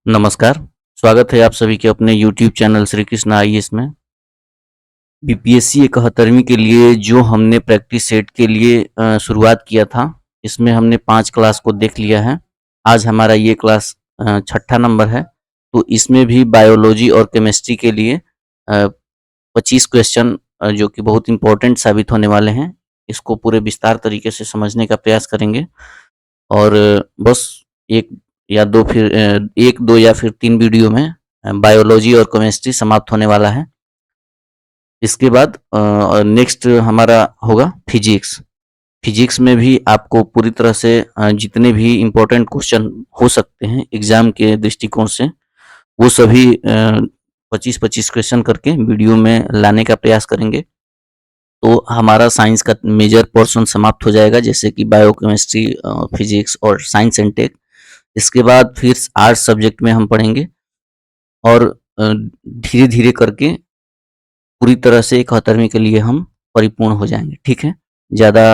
नमस्कार, स्वागत है आप सभी के अपने YouTube channel Shri Krishna IAS में। बीपीएससी 71वीं के लिए जो हमने प्रैक्टिस सेट के लिए शुरुआत किया था, इसमें हमने 5 क्लास को देख लिया है। आज हमारा ये क्लास छठा नंबर है, तो इसमें भी बायोलॉजी और केमिस्ट्री के लिए 25 क्वेश्चन जो कि बहुत इम्पोर्टेंट साबित होने वाले हैं, इसको पूरे विस्तार तरीके से समझने का प्रयास करेंगे। और बस 1 या 2 फिर 1, 2 या फिर 3 वीडियो में बायोलॉजी और केमिस्ट्री समाप्त होने वाला है। इसके बाद नेक्स्ट हमारा होगा फिजिक्स। फिजिक्स में भी आपको पूरी तरह से जितने भी इम्पोर्टेंट क्वेश्चन हो सकते हैं एग्जाम के दृष्टिकोण से, वो सभी 25-25 क्वेश्चन करके वीडियो में लाने का प्रयास करेंगे। तो हमारा साइंस का मेजर पोर्शन समाप्त हो जाएगा, जैसे कि बायोकेमिस्ट्री, फिजिक्स और साइंस एंड टेक। इसके बाद फिर आर्ट्स सब्जेक्ट में हम पढ़ेंगे और धीरे-धीरे करके पूरी तरह से 71वीं के लिए हम परिपूर्ण हो जाएँगे, ठीक है? ज़्यादा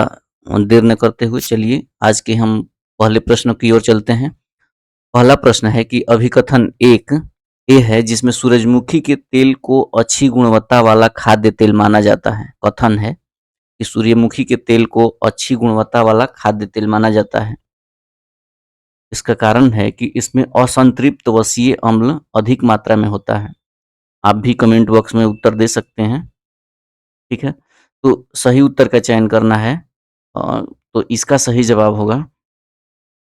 देर न करते हुए चलिए आज के हम पहले प्रश्न की ओर चलते हैं। पहला प्रश्न है कि अभिकथन 1 ए है जिसमें सूरजमुखी के तेल को अच्छी गुणवत्ता वाला खाद्य तेल माना जाता है। कथन है कि सूर्यमुखी के तेल को अच्छी गुणवत्ता वाला खाद्य तेल माना जाता है। इसका कारण है कि इसमें असंतृप्त वसीय अम्ल अधिक मात्रा में होता है। आप भी कमेंट बॉक्स में उत्तर दे सकते हैं, ठीक है? तो सही उत्तर का चयन करना है। तो इसका सही जवाब होगा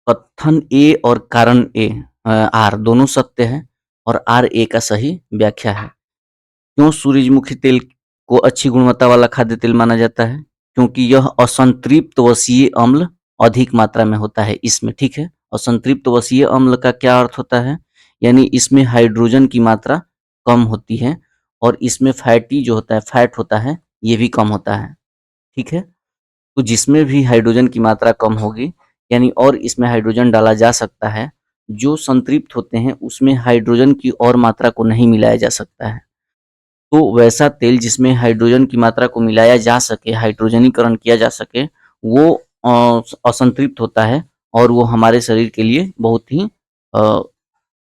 कथन ए और कारण ए, आर दोनों सत्य है और आर ए का सही व्याख्या है। क्यों सूरजमुखी तेल को अच्छी गुणवत्ता वाला खाद्य तेल माना जाता है? क्योंकि यह असंतृप्त वसीय अम्ल अधिक मात्रा में होता है इसमें, ठीक है? असंतृप्त वसीय अम्ल का क्या अर्थ होता है? यानी इसमें हाइड्रोजन की मात्रा कम होती है और इसमें फैटी जो होता है, फैट होता है, ये भी कम होता है, ठीक है? तो जिसमें भी हाइड्रोजन की मात्रा कम होगी, यानी और इसमें हाइड्रोजन डाला जा सकता है, जो संतृप्त होते हैं उसमें हाइड्रोजन की और मात्रा को नहीं मिलाया जा सकता है। तो वैसा तेल जिसमें हाइड्रोजन की मात्रा को मिलाया जा सके, हाइड्रोजनीकरण किया जा सके, वो असंतृप्त होता है और वो हमारे शरीर के लिए बहुत ही अ,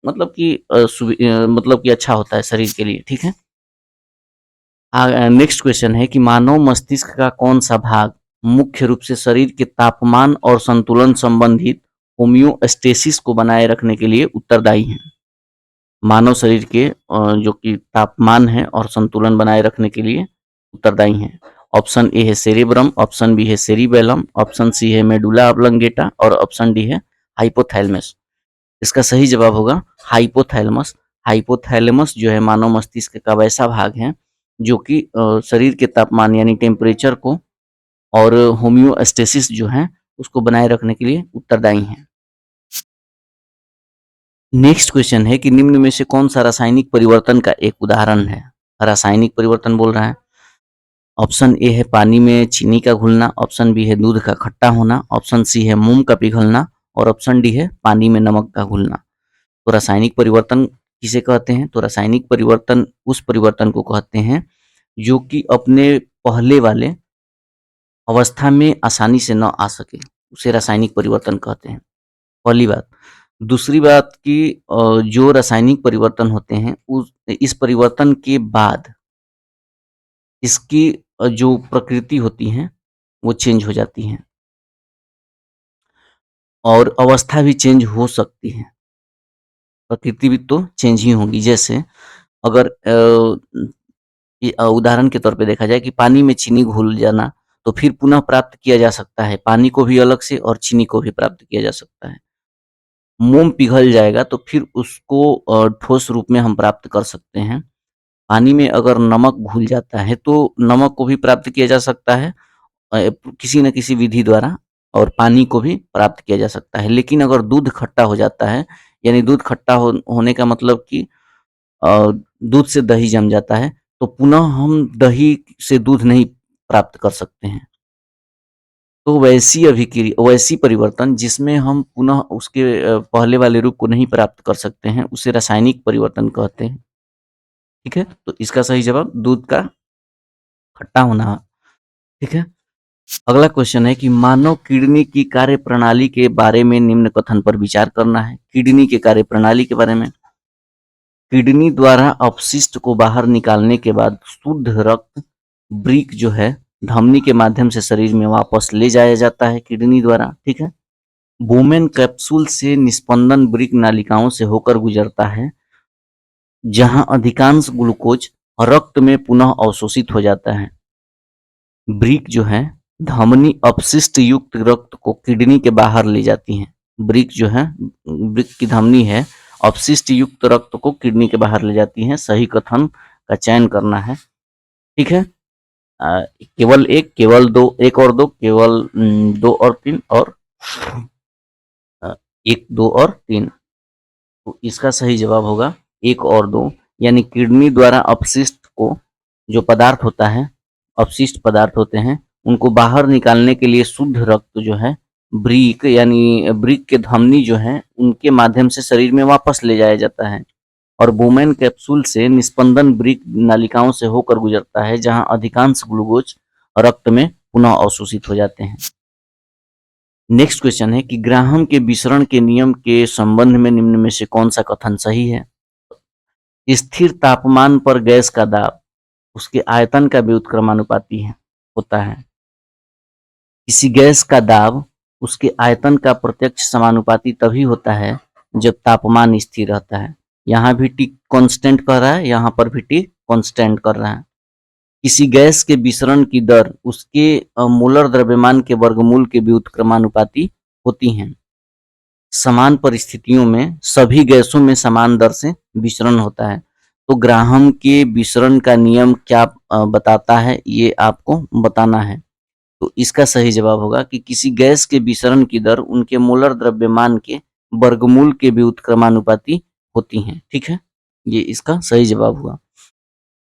मतलब कि अच्छा होता है शरीर के लिए, ठीक है? नेक्स्ट क्वेश्चन है कि मानव मस्तिष्क का कौन-सा भाग मुख्य रूप से शरीर के तापमान और संतुलन संबंधित होमियोस्टेसिस को बनाए रखने के लिए उत्तरदायी है? मानव शरीर के जो कि तापमान है और संतुलन बनाए रखने के लिए उत्तरदायी हैं। ऑप्शन ए है सेरेब्रम, ऑप्शन बी है सेरिबेलम, ऑप्शन सी है मेडुला ऑब्लंगेटा और ऑप्शन डी है हाइपोथैलेमस। इसका सही जवाब होगा हाइपोथैलेमस। हाइपोथैलेमस जो है मानव मस्तिष्क का वैसा भाग है जो कि शरीर के तापमान यानी टेम्परेचर को और होमियोस्टेसिस जो है उसको बनाए रखने के लिए उत्तरदायी है। नेक्स्ट क्वेश्चन है कि निम्न में से कौन सा रासायनिक परिवर्तन का एक उदाहरण है? रासायनिक परिवर्तन बोल रहा है। ऑप्शन ए है पानी में चीनी का घुलना, ऑप्शन बी है दूध का खट्टा होना, ऑप्शन सी है मोम का पिघलना और ऑप्शन डी है पानी में नमक का घुलना। तो रासायनिक परिवर्तन किसे कहते हैं? तो रासायनिक परिवर्तन उस परिवर्तन को कहते हैं जो कि अपने पहले वाले अवस्था में आसानी से न आ सके, उसे रासायनिक परिवर्तन कहते हैं। पहली बात। दूसरी बात कि जो रासायनिक परिवर्तन होते हैं उस इस परिवर्तन के बाद इसकी जो प्रकृति होती है वो चेंज हो जाती है और अवस्था भी चेंज हो सकती है। प्रकृति भी तो चेंज ही होगी। जैसे अगर उदाहरण के तौर पे देखा जाए कि पानी में चीनी घुल जाना, तो फिर पुनः प्राप्त किया जा सकता है। पानी को भी अलग से और चीनी को भी प्राप्त किया जा सकता है। मोम पिघल जाएगा तो फिर उसको ठोस रूप में हम प्राप्त कर सकते हैं। पानी में अगर नमक घुल जाता है तो नमक को भी प्राप्त किया जा सकता है किसी न किसी विधि द्वारा और पानी को भी प्राप्त किया जा सकता है। लेकिन अगर दूध खट्टा हो जाता है, यानी दूध खट्टा होने का मतलब कि दूध से दही जम जाता है, तो पुनः हम दही से दूध नहीं प्राप्त कर सकते हैं। तो वैसी परिवर्तन जिसमें हम पुनः उसके पहले वाले रूप को नहीं प्राप्त कर सकते हैं, उसे रासायनिक परिवर्तन कहते हैं। ठीक है? तो इसका सही जवाब दूध का खट्टा होना, ठीक है? अगला क्वेश्चन है कि मानव किडनी की कार्य प्रणाली के बारे में निम्न कथन पर विचार करना है। किडनी के कार्य प्रणाली के बारे में, किडनी द्वारा अपशिष्ट को बाहर निकालने के बाद शुद्ध रक्त ब्रिक जो है धमनी के माध्यम से शरीर में वापस ले जाया जाता है किडनी द्वारा, ठीक है। वुमेन कैप्सूल से निस्पंदन ब्रिक नालिकाओं से होकर गुजरता है, जहां अधिकांश ग्लूकोज रक्त में पुनः अवशोषित हो जाता है। ब्रिक जो है धमनी अपशिष्ट युक्त रक्त को किडनी के बाहर ले जाती है। ब्रिक जो है, ब्रिक की धमनी है, अपशिष्ट युक्त रक्त को किडनी के बाहर ले जाती है। सही कथन का चयन करना है, ठीक है। केवल एक, केवल दो, एक और दो, केवल दो और तीन, और एक, दो और तीन। तो इसका सही जवाब होगा एक और दो, यानी किडनी द्वारा अपशिष्ट को, जो पदार्थ होता है, अपशिष्ट पदार्थ होते हैं, उनको बाहर निकालने के लिए शुद्ध रक्त जो है ब्रिक यानी ब्रिक के धमनी जो है उनके माध्यम से शरीर में वापस ले जाया जाता है, और वुमेन कैप्सूल से निस्पंदन ब्रिक नालिकाओं से होकर गुजरता है, जहां अधिकांश ग्लूकोज रक्त में पुनः अवशोषित हो जाते हैं। नेक्स्ट क्वेश्चन है कि ग्राहम के विसरण के नियम के संबंध में निम्न में से कौन सा कथन सही है। स्थिर तापमान पर गैस का दाब उसके आयतन का व्युत्क्रमानुपाती होता है। किसी गैस का दाब उसके आयतन का प्रत्यक्ष समानुपाती तभी होता है जब तापमान स्थिर रहता है। यहाँ भी टी कांस्टेंट कर रहा है, यहाँ पर भी टी कांस्टेंट कर रहा है। किसी गैस के विसरण की दर उसके मोलर द्रव्यमान के वर्गमूल के व्युत्क्रमानुपाती होती है। समान परिस्थितियों में सभी गैसों में समान दर से विसरण होता है। तो ग्राहम के विसरण का नियम क्या बताता है, ये आपको बताना है। तो इसका सही जवाब होगा कि किसी गैस के विसरण की दर उनके मोलर द्रव्यमान के वर्गमूल के व्युत्क्रमानुपाती होती है, ठीक है। ये इसका सही जवाब हुआ।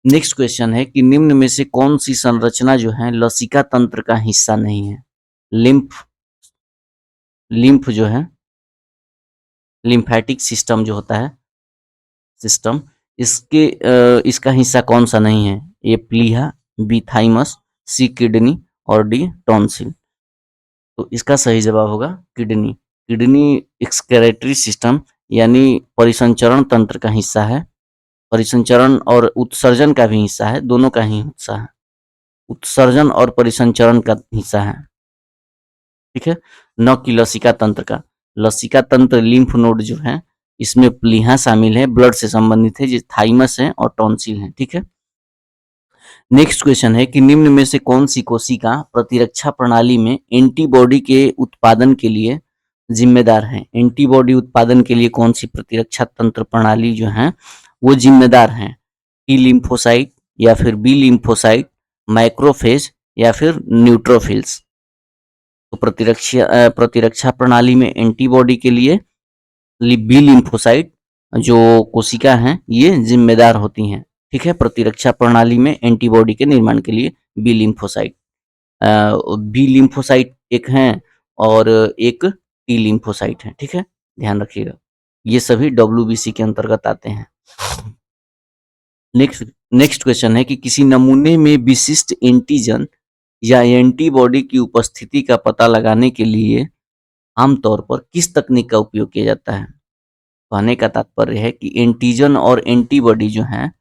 नेक्स्ट क्वेश्चन है कि निम्न में से कौन सी संरचना जो है लसिका तंत्र का हिस्सा नहीं है। लिम्फ लिम्फ जो है, लिम्फेटिक सिस्टम जो होता है, सिस्टम, इसका हिस्सा कौन सा नहीं है। ए प्लीहा, बी थाइमस, सी किडनी और डी टॉन्सिल। तो इसका सही जवाब होगा किडनी। किडनी एक्सक्रेटरी सिस्टम यानी परिसंचरण तंत्र का हिस्सा है। परिसंचरण और उत्सर्जन का भी हिस्सा है, दोनों का ही हिस्सा है। उत्सर्जन और परिसंचरण का हिस्सा है, ठीक है, न कि लसिका तंत्र का। लसिका तंत्र लिम्फ नोड जो है इसमें प्लीहा शामिल है, ब्लड से संबंधित है, जो थाइमस है और टॉन्सिल है, ठीक है। नेक्स्ट क्वेश्चन है कि निम्न में से कौन सी कोशिका प्रतिरक्षा प्रणाली में एंटीबॉडी के उत्पादन के लिए जिम्मेदार है। एंटीबॉडी उत्पादन के लिए कौन सी प्रतिरक्षा तंत्र प्रणाली जो है वो जिम्मेदार है। टी लिम्फोसाइट या फिर बी लिम्फोसाइट, माइक्रोफेज या फिर न्यूट्रोफिल्स। तो प्रतिरक्षा प्रणाली में एंटीबॉडी के लिए बी लिम्फोसाइट जो कोशिका हैं ये जिम्मेदार होती हैं, ठीक है। प्रतिरक्षा प्रणाली में एंटीबॉडी के निर्माण के लिए बी लिम्फोसाइट, बी लिम्फोसाइट एक हैं और एक टी लिम्फोसाइट है, ठीक है, ध्यान रखिएगा। ये सभी WBC के अंतर्गत आते हैं। नेक्स्ट क्वेश्चन है कि किसी नमूने में विशिष्ट एंटीजन या एंटीबॉडी की उपस्थिति का पता लगाने के लिए आमतौर पर किस तकनीक का उपयोग किया जाता है। कहने का तात्पर्य है कि एंटीजन और एंटीबॉडी जो हैं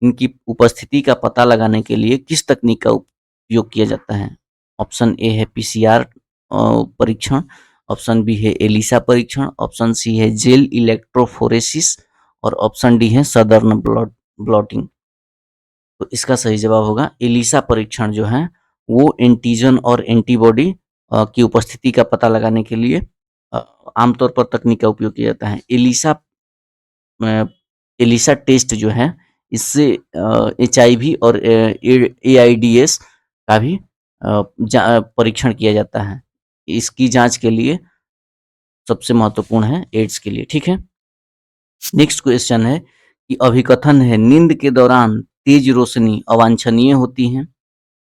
इनकी उपस्थिति का पता लगाने के लिए किस तकनीक का उपयोग किया जाता है। ऑप्शन ए है PCR परीक्षण, ऑप्शन बी है एलिसा परीक्षण, ऑप्शन सी है जेल इलेक्ट्रोफोरेसिस और ऑप्शन डी है सदर्न ब्लॉटिंग। तो इसका सही जवाब होगा एलिसा परीक्षण जो है वो एंटीजन और एंटीबॉडी की उपस्थिति का पता लगाने के लिए आमतौर पर तकनीक का उपयोग किया जाता है। एलिसा टेस्ट जो है इससे HIV और AIDS का भी परीक्षण किया जाता है। इसकी जांच के लिए सबसे महत्वपूर्ण है एड्स के लिए, ठीक है। नेक्स्ट क्वेश्चन है कि अभिकथन है नींद के दौरान तेज रोशनी अवांछनीय होती है।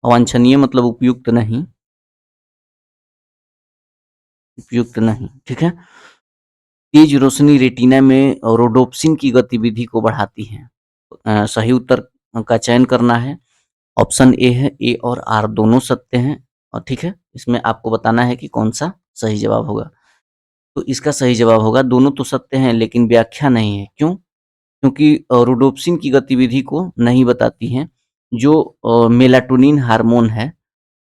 अवांछनीय मतलब उपयुक्त नहीं, उपयुक्त नहीं, ठीक है। तेज रोशनी रेटिना में रोडोप्सिन की गतिविधि को बढ़ाती है। सही उत्तर का चयन करना है। ऑप्शन ए है, ए और आर दोनों सत्य हैं। और ठीक है, इसमें आपको बताना है कि कौन सा सही जवाब होगा। तो इसका सही जवाब होगा, दोनों तो सत्य हैं लेकिन व्याख्या नहीं है। क्यों? क्योंकि रोडोप्सिन की गतिविधि को नहीं बताती हैं। जो मेलाटोनिन हार्मोन है,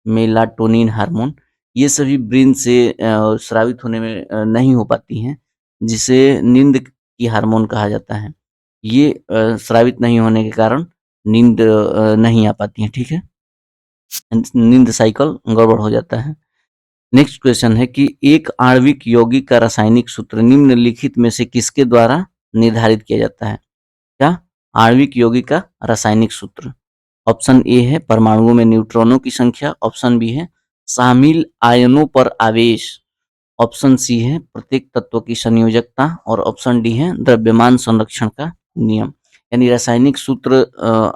मेलाटोनिन हार्मोन, ये सभी ब्रेन से स्रावित होने में नहीं हो पाती हैं, जिसे नींद की हार्मोन कहा जाता है। ये स्रावित नहीं होने के कारण नींद नहीं आ पाती है, ठीक है? नींद साइकिल गड़बड़ हो जाता है। नेक्स्ट क्वेश्चन है कि एक आणविक यौगिक का रासायनिक सूत्र निम्नलिखित में से किसके द्वारा निर्धारित किया जाता है? क्या? आणविक यौगिक का रासायनिक सूत्र। ऑप्शन ए है परमाणुओं में न्यूट्रॉनों की संख्या, ऑप्शन बी है शामिल आयनों पर आवेश, ऑप्शन सी है प्रत्येक तत्व की संयोजकता और ऑप्शन डी है द्रव्यमान संरक्षण का नियम। यानी रासायनिक सूत्र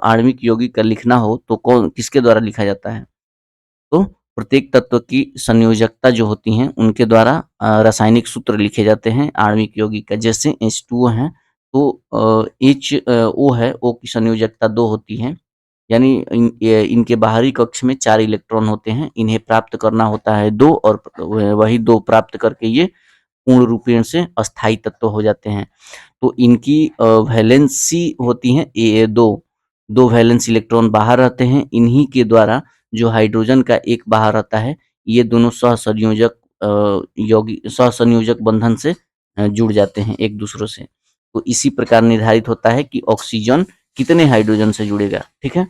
आणविक यौगिक का लिखना हो तो कौन किसके द्वारा लिखा जाता है? तो प्रत्येक तत्व की संयोजकता जो होती हैं उनके द्वारा रासायनिक सूत्र लिखे जाते हैं आणविक यौगिक का। जैसे H2O है तो HO है, O की संयोजकता 2 होती है। यानी इनके बाहरी कक्ष में 4 इलेक्ट्रॉन होते हैं, इन्हें प्राप्त करना होता है 2 और वही 2 प्राप्त करके ये पूर्ण रूपेण से अस्थायी तत्व हो जाते हैं। तो इनकी वैलेंसी होती है 2 वैलेंस इलेक्ट्रॉन बाहर रहते हैं, इन्हीं के द्वारा जो हाइड्रोजन का एक बाहर रहता है, ये दोनों सहसंयोजक बंधन से जुड़ जाते हैं एक दूसरों से। तो इसी प्रकार निर्धारित होता है कि ऑक्सीजन कितने हाइड्रोजन से जुड़ेगा, ठीक है?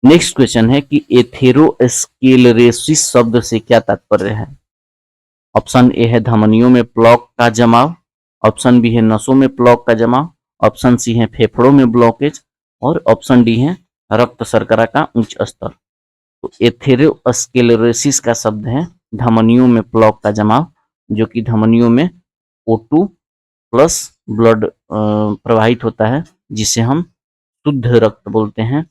नेक्स्ट क्वेश्चन है कि एथेरोस्क्लेरोसिस शब्द से क्या तात्पर्य है? ऑप्शन ए है धमनियों में प्लॉक का जमाव, ऑप्शन बी है नसों में प्लॉक का जमाव, ऑप्शन सी है फेफड़ों में ब्लॉकेज और ऑप्शन डी है रक्त शर्करा का उच्च स्तर। तो एथेरोस्क्लेरोसिस का शब्द है धमनियों में प्लॉक का जमाव, जो कि धमनियों में O2 प्लस ब्लड प्रवाहित होता है, जिसे हम शुद्ध रक्त बोलते हैं।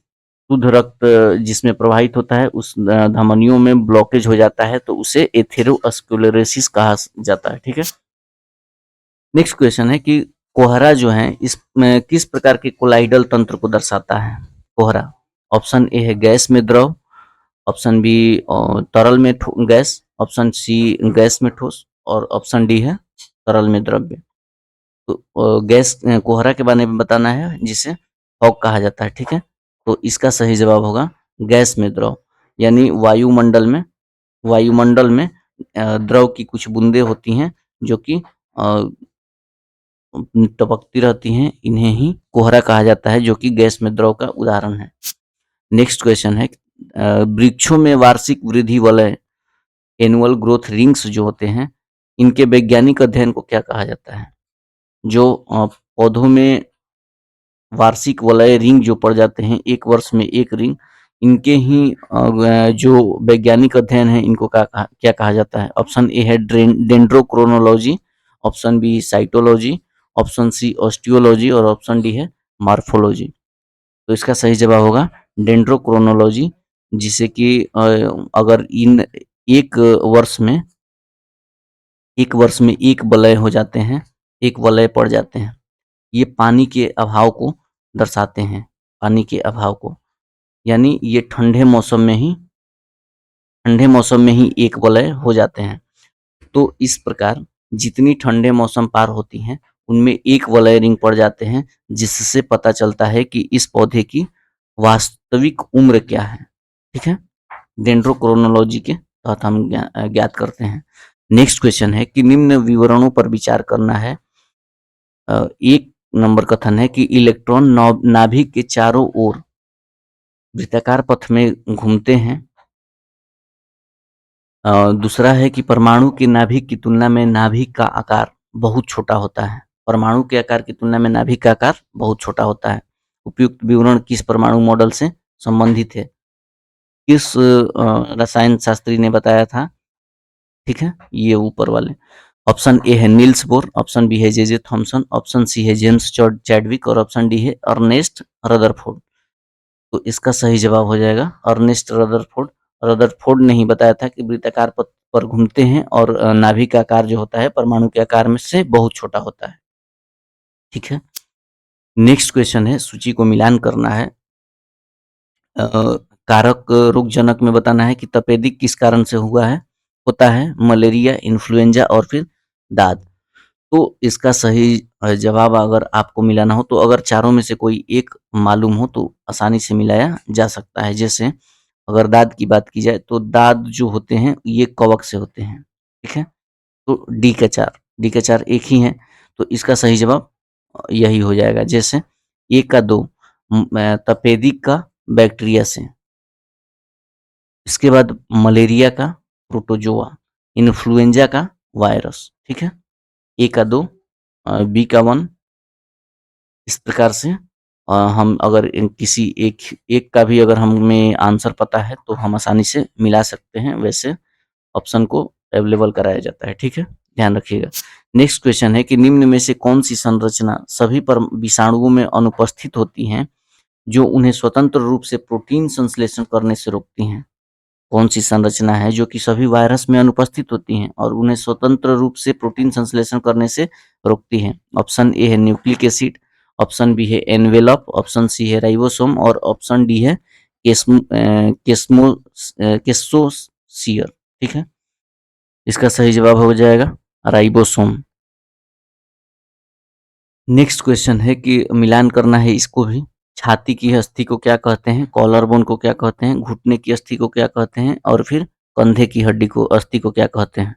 शुद्ध रक्त जिसमें प्रवाहित होता है उस धमनियों में ब्लॉकेज हो जाता है तो उसे एथेरोस्क्लेरोसिस कहा जाता है, ठीक है? नेक्स्ट क्वेश्चन है कि कोहरा जो है इसमें किस प्रकार के कोलाइडल तंत्र को दर्शाता है? कोहरा, ऑप्शन ए है गैस में द्रव, ऑप्शन बी तरल में गैस, ऑप्शन सी गैस में ठोस और ऑप्शन डी है तरल में द्रव्य। तो गैस कोहरा के बारे में बताना है जिसे फॉग कहा जाता है, ठीक है? तो इसका सही जवाब होगा गैस में द्रव। यानी वायुमंडल में द्रव की कुछ बूंदें होती हैं जो कि टपकती रहती हैं, इन्हें ही कोहरा कहा जाता है, जो कि गैस में द्रव का उदाहरण है। नेक्स्ट क्वेश्चन है वृक्षों में वार्षिक वृद्धि वलय, एनुअल ग्रोथ रिंग्स जो होते हैं, इनके वैज्ञानिक अध्ययन को क्या कहा जाता है? जो पौधों में वार्षिक वलय रिंग जो पड़ जाते हैं, एक वर्ष में एक रिंग, इनके ही जो वैज्ञानिक अध्ययन है इनको क्या कहा जाता है? ऑप्शन ए है dendrochronology, option B cytology, option C osteology और ऑप्शन डी है मॉर्फोलॉजी। तो इसका सही जवाब होगा डेंड्रोक्रोनोलॉजी, जिसे कि अगर एक वर्ष में एक वलय हो जाते हैं, एक वलय पड़ जाते हैं, ये पानी के अभाव को दर्शाते हैं, पानी के अभाव को। यानी ये ठंडे मौसम में ही एक वलय हो जाते हैं। तो इस प्रकार जितनी ठंडे मौसम पार होती हैं उनमें एक वलय रिंग पड़ जाते हैं, जिससे पता चलता है कि इस पौधे की वास्तविक उम्र क्या है, ठीक है? डेंड्रोक्रोनोलॉजी के तहत हम ज्ञात करते हैं। नेक्स्ट क्वेश्चन है कि निम्न विवरणों पर विचार करना है। एक नंबर कथन है कि इलेक्ट्रॉन नाभिक के चारों ओर वृत्ताकार पथ में घूमते हैं। दूसरा है कि परमाणु के नाभिक की तुलना में नाभिक का आकार बहुत छोटा होता है। परमाणु के आकार की तुलना में नाभिक का आकार बहुत छोटा होता है। उपयुक्त विवरण किस परमाणु मॉडल से संबंधित है? किस रसायन शास्त्री ने बताया था? ठीक है, ये ऊपर वाले। ऑप्शन ए है नील्स बोर, ऑप्शन बी है जे थॉमसन, ऑप्शन सी है जेम्स चैडविक और ऑप्शन डी है अर्नेस्ट रदरफोर्ड। तो इसका सही जवाब हो जाएगा अर्नेस्ट रदरफोर्ड। रदरफोर्ड ने ही बताया था कि वृत्ताकार पथ पर घूमते हैं और नाभिक का आकार जो होता है परमाणु के आकार में से बहुत छोटा होता है, ठीक है? नेक्स्ट क्वेश्चन है, सूची को मिलान करना है। कारक रोगजनक में बताना है कि तपेदिक किस कारण से होता है, मलेरिया, इन्फ्लुएंजा और फिर दाद। तो इसका सही जवाब अगर आपको मिलाना हो तो अगर चारों में से कोई एक मालूम हो तो आसानी से मिलाया जा सकता है। जैसे अगर दाद की बात की जाए तो दाद जो होते हैं ये कवक से होते हैं, ठीक है? तो डी का 4 एक ही है, तो इसका सही जवाब यही हो जाएगा। जैसे 1 का 2 तपेदिक का बैक्टीरिया से, इसके बाद मलेरिया का प्रोटोजोआ, इन्फ्लुएंजा का वायरस, ठीक है? ए का 2 बी का 1, इस प्रकार से हम अगर किसी एक का भी अगर हमें आंसर पता है तो हम आसानी से मिला सकते हैं, वैसे ऑप्शन को अवेलेबल कराया जाता है, ठीक है? ध्यान रखिएगा। नेक्स्ट क्वेश्चन है कि निम्न में से कौन सी संरचना सभी पर विषाणुओं में अनुपस्थित होती हैं जो उन्हें स्वतंत्र रूप से प्रोटीन संश्लेषण करने से रोकती हैं? कौन सी संरचना है जो कि सभी वायरस में अनुपस्थित होती हैं और उन्हें स्वतंत्र रूप से प्रोटीन संश्लेषण करने से रोकती हैं? ऑप्शन ए है न्यूक्लिक एसिड, ऑप्शन बी है एनवेलप, ऑप्शन सी है राइबोसोम और ऑप्शन डी है केस्मोसियर, ठीक है? इसका सही जवाब हो जाएगा राइबोसोम। नेक्स्ट क्वेश्चन है कि मिलान करना है इसको भी। छाती की अस्थि को क्या कहते हैं, कॉलर बोन को क्या कहते हैं, घुटने की अस्थि को क्या कहते हैं और फिर कंधे की हड्डी को अस्थि को क्या कहते हैं?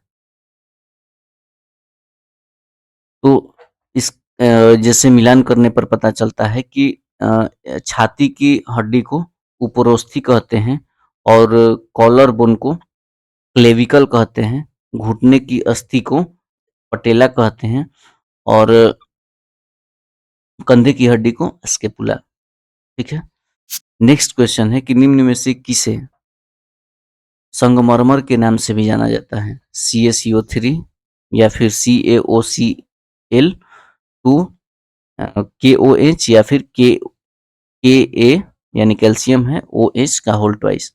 तो इस जैसे मिलान करने पर पता चलता है कि छाती की हड्डी को उपरोस्थि कहते हैं और कॉलर बोन को क्लेविकल कहते हैं, घुटने की अस्थि को पटेला कहते हैं और कंधे की हड्डी को स्केपुला, ठीक है? नेक्स्ट क्वेश्चन है कि निम्न में से किसे संगमरमर के नाम से भी जाना जाता है? CaCO3 या फिर CaOCl2, KOH या फिर Ka यानी कैल्शियम है OH का होल ट्वाइस।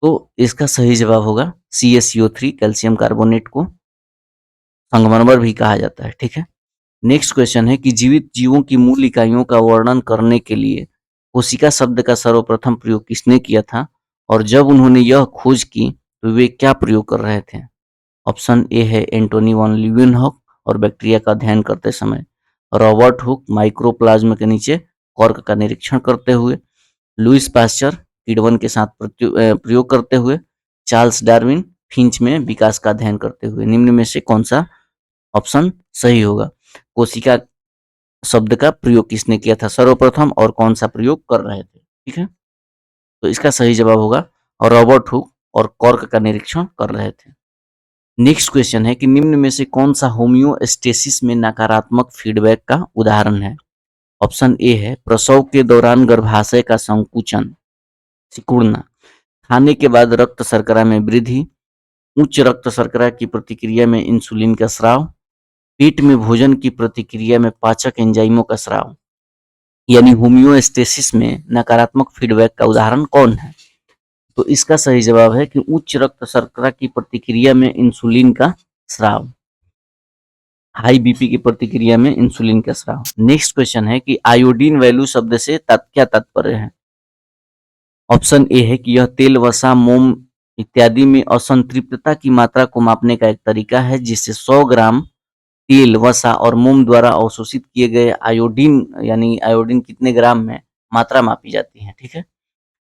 तो इसका सही जवाब होगा CaCO3, कैल्शियम कार्बोनेट को संगमरमर भी कहा जाता है, ठीक है? नेक्स्ट क्वेश्चन है कि जीवित जीवों की मूल इकाइयों का वर्णन करने के लिए कोशिका शब्द का सर्वप्रथम प्रयोग किसने किया था और जब उन्होंने यह खोज की तो वे क्या प्रयोग कर रहे थे? ऑप्शन ए है एंटोनी वॉन लीeuwenhoek और बैक्टीरिया का अध्ययन करते समय, रॉबर्ट हुक माइक्रोप्लाज्म के नीचे कॉर्क का निरीक्षण करते हुए, लुईस पास्चर किण्वन के साथ प्रयोग करते हुए, चार्ल्स डार्विन फिंच में विकास का अध्ययन करते हुए। निम्न में से कौन सा ऑप्शन सही होगा? कोशिका शब्द का प्रयोग किसने किया था सर्वप्रथम और कौन सा प्रयोग कर रहे थे, ठीक है? तो इसका सही जवाब होगा रॉबर्ट हुक और कॉर्क का निरीक्षण कर रहे थे। नेक्स्ट क्वेश्चन है कि निम्न में से कौन सा होम्योस्टेसिस में नकारात्मक फीडबैक का उदाहरण है? ऑप्शन ए है प्रसव के दौरान गर्भाशय का संकुचन, सिकुड़ना, खाने के बाद रक्त शर्करा में वृद्धि, उच्च रक्त शर्करा की प्रतिक्रिया में इंसुलिन का स्राव, पेट में भोजन की प्रतिक्रिया में पाचक एंजाइमों का स्राव। यानी होम्योस्टेसिस में नकारात्मक फीडबैक का उदाहरण कौन है? तो इसका सही जवाब है कि उच्च रक्त शर्करा की प्रतिक्रिया में इंसुलिन का स्राव, हाई बीपी की प्रतिक्रिया में इंसुलिन का स्राव। नेक्स्ट क्वेश्चन है कि आयोडीन वैल्यू शब्द से क्या तात्पर्य है? ऑप्शन ए है कि यह तेल, वसा, मोम इत्यादि में असंतृप्तता की मात्रा को मापने का एक तरीका है जिससे 100 ग्राम तेल, वसा और मोम द्वारा अवशोषित किए गए आयोडीन यानी आयोडीन कितने ग्राम में मात्रा मापी जाती है, ठीक है?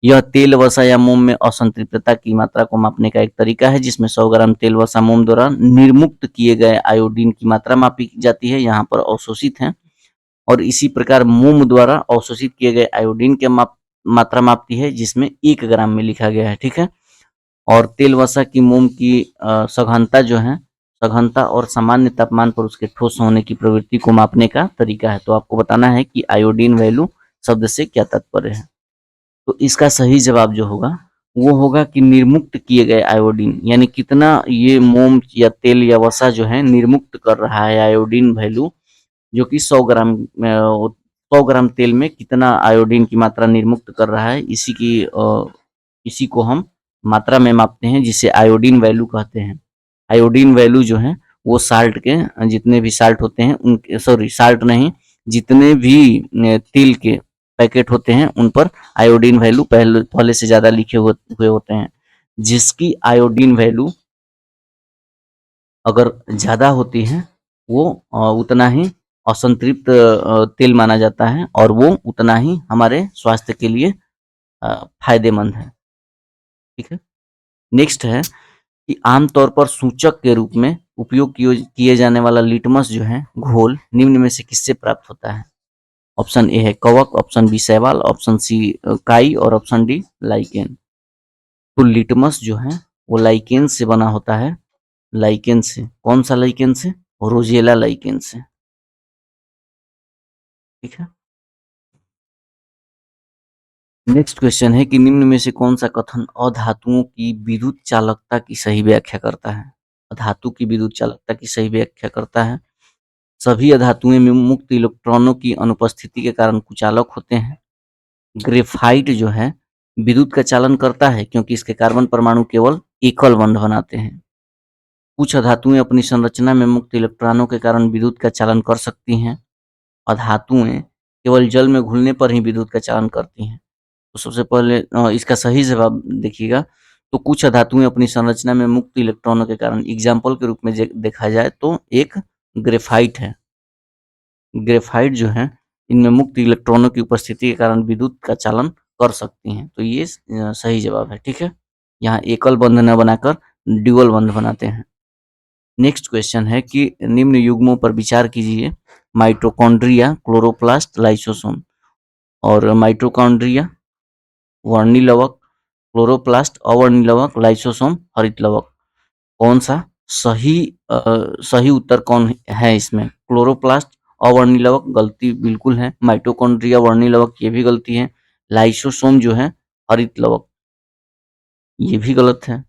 यह तेल, वसा या मोम में असंतृप्तता की मात्रा को मापने का एक तरीका है जिसमें 100 ग्राम तेल, वसा, मोम द्वारा निर्मुक्त किए गए आयोडीन की मात्रा मापी जाती है, यहाँ पर अवशोषित है। और इसी प्रकार मोम द्वारा अवशोषित किए गए आयोडीन के मात्रा मापती है जिसमें 1 ग्राम में लिखा गया है, ठीक है? और तेल, वसा की मोम की सघनता जो है, सघनता और सामान्य तापमान पर उसके ठोस होने की प्रवृत्ति को मापने का तरीका है। तो आपको बताना है कि आयोडीन वैल्यू शब्द से क्या तात्पर्य है। तो इसका सही जवाब जो होगा वो होगा कि निर्मुक्त किए गए आयोडीन, यानी कितना ये मोम या तेल या वसा जो है निर्मुक्त कर रहा है आयोडीन वैल्यू, जो कि 100 ग्राम तेल में कितना आयोडीन की मात्रा निर्मुक्त कर रहा है, इसी को हम मात्रा में मापते हैं जिसे आयोडीन वैल्यू कहते हैं। आयोडीन वैल्यू जो है वो साल्ट के जितने भी साल्ट होते हैं उनके साल्ट नहीं, जितने भी तेल के पैकेट होते हैं उन पर आयोडीन वैल्यू पहले से ज़्यादा लिखे हुए होते हैं। जिसकी आयोडीन वैल्यू अगर ज़्यादा होती है वो उतना ही असंतृप्त तेल माना जाता है और वो उतना ही हमारे स्वास्थ्य के लिए फायदेमंद है। ठीक है। नेक्स्ट है कि आमतौर पर सूचक के रूप में उपयोग किए जाने वाला लिटमस जो है घोल निम्न में से किससे प्राप्त होता है? ऑप्शन ए है कवक, ऑप्शन बी शैवाल, ऑप्शन सी काई और ऑप्शन डी लाइकेन। तो लिटमस जो है वो लाइकेन से बना होता है। लाइकेन से, कौन सा लाइकेन से? रोजेला लाइकेन से। ठीक है। नेक्स्ट क्वेश्चन है कि निम्न में से कौन सा कथन अधातुओं की विद्युत चालकता की सही व्याख्या करता है? अधातु की विद्युत चालकता की सही व्याख्या करता है। सभी अधातुएं में मुक्त इलेक्ट्रॉनों की अनुपस्थिति के कारण कुचालक होते हैं। ग्रेफाइट जो है विद्युत का चालन करता है क्योंकि इसके कार्बन परमाणु केवल एकल बंध बनाते हैं। कुछ अधातुएं अपनी संरचना में मुक्त इलेक्ट्रॉनों के कारण विद्युत का चालन कर सकती हैं। अधातुएं केवल जल में घुलने पर ही विद्युत का चालन करती हैं। तो सबसे पहले इसका सही जवाब देखिएगा। तो कुछ धातुएं अपनी संरचना में मुक्त इलेक्ट्रॉनों के कारण एग्जाम्पल के रूप में देखा जाए तो एक ग्रेफाइट है। ग्रेफाइट जो है इनमें मुक्त इलेक्ट्रॉनों की उपस्थिति के कारण विद्युत का चालन कर सकती हैं। तो ये सही जवाब है। ठीक है। यहाँ एकल बंध न बनाकर ड्यूअल बंध बनाते हैं। नेक्स्ट क्वेश्चन है कि निम्न युग्मों पर विचार कीजिए। Mitochondria, chloroplast, lysosome. और माइटोकॉन्ड्रिया वर्णी लवक, क्लोरोप्लास्ट अवर्णी लवक, लाइसोसोम हरित लवक। कौन सा सही सही उत्तर कौन है इसमें? क्लोरोप्लास्ट अवर्णी लवक गलती बिल्कुल है। माइटोकॉन्ड्रिया वर्णी लवक ये भी गलती है। लाइसोसोम जो है हरित लवक ये भी गलत है।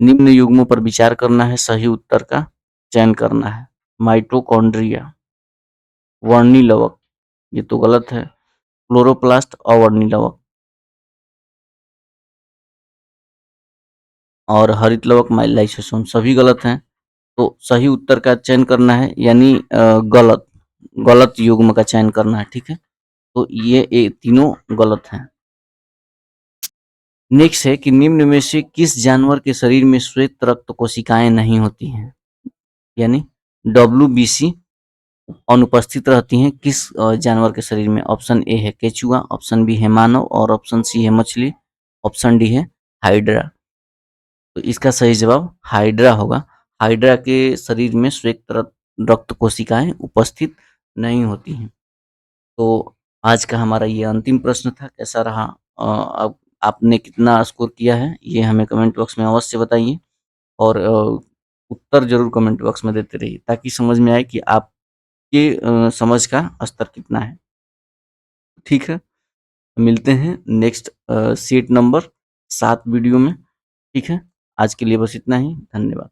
निम्न युग्मों पर विचार करना है, सही उत्तर का चयन करना है। माइटोकॉन्ड्रिया वर्णी लवक ये तो गलत है। क्लोरोप्लास्ट अवर्णी लवक और हरित लवक लाइसोसोम सभी गलत हैं। तो सही उत्तर का चयन करना है यानी गलत गलत युग्म का चयन करना है। ठीक है। तो ये तीनों गलत हैं। नेक्स्ट है कि निम्न में से किस जानवर के शरीर में श्वेत रक्त कोशिकाएं नहीं होती हैं? यानी WBC अनुपस्थित रहती हैं किस जानवर के शरीर में? ऑप्शन ए है केचुआ, ऑप्शन बी है मानव और ऑप्शन सी है मछली, ऑप्शन डी है हाइड्रा। तो इसका सही जवाब हाइड्रा होगा। हाइड्रा के शरीर में श्वेत रक्त कोशिकाएं उपस्थित नहीं होती हैं। तो आज का हमारा ये अंतिम प्रश्न था। कैसा रहा? अब आपने कितना स्कोर किया है ये हमें कमेंट बॉक्स में अवश्य बताइए और उत्तर जरूर कमेंट बॉक्स में देते रहिए ताकि समझ में आए कि आपके समझ का स्तर कितना है। ठीक है। मिलते हैं नेक्स्ट सेट नंबर 7 वीडियो में। ठीक है। आज के लिए बस इतना ही। धन्यवाद।